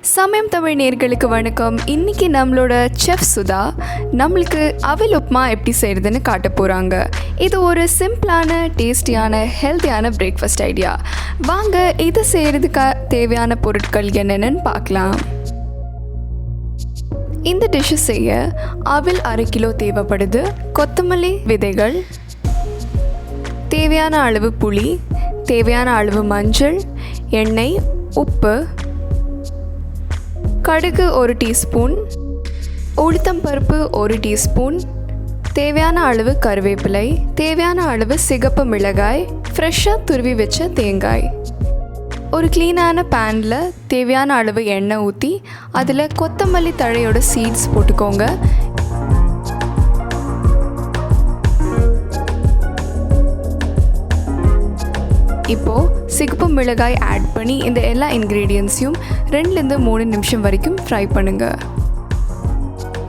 சமயம் தமிழ் நேயர்களுக்கு வணக்கம். இன்றைக்கி நம்மளோட செஃப் சுதா நம்மளுக்கு அவல் உப்மா எப்படி செய்கிறதுன்னு காட்ட போகிறாங்க. இது ஒரு சிம்பிளான, டேஸ்டியான, ஹெல்த்தியான பிரேக்ஃபாஸ்ட் ஐடியா. வாங்க இதை செய்கிறதுக்கு தேவையான பொருட்கள் என்னென்னு பார்க்கலாம். இந்த டிஷ்ஷு செய்ய அவல் 1/2 கிலோ தேவைப்படுது. கொத்தமல்லி விதைகள், தேவையான அளவு புளி, தேவையான அளவு மஞ்சள், எண்ணெய், உப்பு, கடுகு 1 டீஸ்பூன், உளுத்தம் பருப்பு 1 டீஸ்பூன், தேவையான அளவு கருவேப்பிலை, தேவையான அளவு சிகப்பு மிளகாய், ஃப்ரெஷ்ஷாக துருவி வச்ச தேங்காய். ஒரு க்ளீனான பேனில் தேவையான அளவு எண்ணெய் ஊற்றி அதில் கொத்தமல்லி தழையோட சீட்ஸ் போட்டுக்கோங்க. இப்போது சிகப்பு மிளகாய் ஆட் பண்ணி இந்த எல்லா இன்க்ரீடியன்ட்ஸையும் 2-3 நிமிஷம் வரைக்கும் ஃப்ரை பண்ணுங்கள்.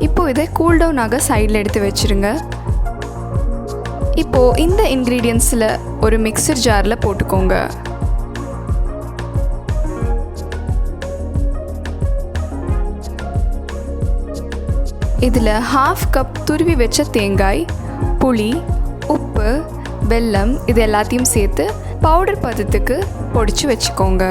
இப்போது இதை கூல்டவுன் ஆக சைடில் எடுத்து வச்சுருங்க. இப்போது இந்த இன்க்ரீடியன்ட்ஸில் ஒரு மிக்சர் ஜாரில் போட்டுக்கோங்க. இதில் 1/2 கப் துருவி வச்ச தேங்காய், புளி, உப்பு, வெல்லம் இது எல்லாத்தையும் சேர்த்து பவுடர் பதத்துக்கு பொடிச்சு வச்சுக்கோங்க.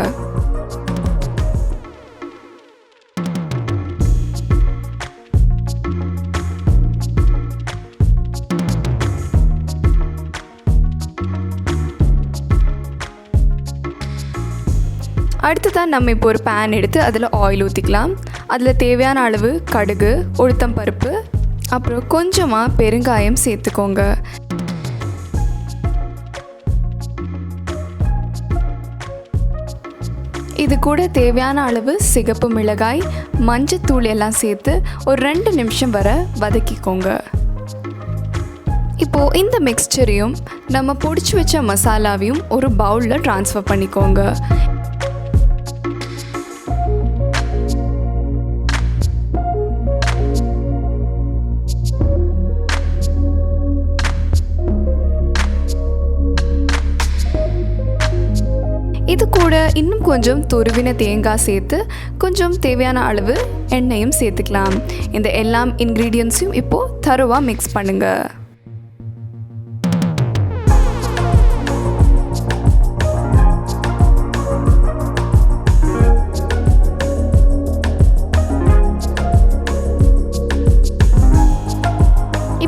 அடுத்ததான் நம்ம இப்போ ஒரு பேன் எடுத்து அதில் ஆயில் ஊற்றிக்கலாம். அதில் தேவையான அளவு கடுகு, உளுத்தம் பருப்பு, அப்புறம் கொஞ்சமாக பெருங்காயம் சேர்த்துக்கோங்க. இது கூட தேவையான அளவு சிகப்பு மிளகாய், மஞ்சத்தூள் எல்லாம் சேர்த்து ஒரு 2 நிமிஷம் வரை வதக்கிக்கோங்க. இப்போது இந்த மிக்ஸ்சரையும் நம்ம பொடிச்சு வச்ச மசாலாவையும் ஒரு பவுலில் ட்ரான்ஸ்ஃபர் பண்ணிக்கோங்க. இது கூட இன்னும் கொஞ்சம் துருவின தேங்காய் சேர்த்து கொஞ்சம் தேவையான அளவு எண்ணெயும் சேர்த்துக்கலாம். இந்த எல்லா இன்க்ரீடியன்ட்ஸையும் இப்போது தரோவாக மிக்ஸ் பண்ணுங்கள்.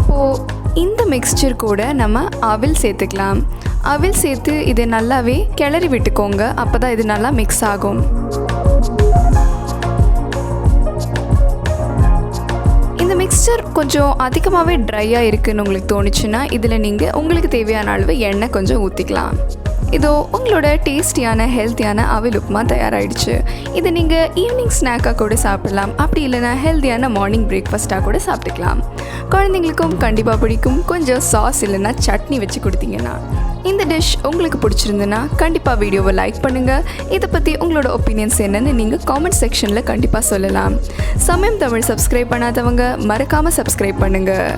இப்போது இந்த மிக்ஸ்சர் கூட நம்ம அவல் சேர்த்துக்கலாம். அவல் சேர்த்து இதை நல்லாவே கிளறி விட்டுக்கோங்க. அப்போ தான் இது நல்லா மிக்ஸ் ஆகும். இந்த மிக்ஸ்சர் கொஞ்சம் அதிகமாகவே ட்ரையாக இருக்குதுன்னு உங்களுக்கு தோணுச்சுன்னா இதில் நீங்கள் உங்களுக்கு தேவையான அளவு எண்ணெய் கொஞ்சம் ஊற்றிக்கலாம். இதோ உங்களோட டேஸ்டியான, ஹெல்த்தியான அவல் உப்புமா தயாராகிடுச்சு. இதை நீங்கள் ஈவினிங் ஸ்நாக்காக கூட சாப்பிடலாம். அப்படி இல்லைனா ஹெல்த்தியான மார்னிங் பிரேக்ஃபாஸ்ட்டாக கூட சாப்பிட்டுக்கலாம். குழந்தைங்களுக்கும் கண்டிப்பாக பிடிக்கும். கொஞ்சம் சாஸ் இல்லைன்னா சட்னி வச்சு கொடுத்தீங்கன்னா. இந்த டிஷ் உங்களுக்கு பிடிச்சிருந்துன்னா கண்டிப்பாக வீடியோவை லைக் பண்ணுங்கள். இதை பற்றி உங்களோட ஒப்பீனியன்ஸ் என்னென்னு நீங்கள் காமெண்ட் செக்ஷனில் கண்டிப்பாக சொல்லலாம். சமயம் தமிழ் சப்ஸ்கிரைப் பண்ணாதவங்க மறக்காமல் சப்ஸ்கிரைப் பண்ணுங்கள்.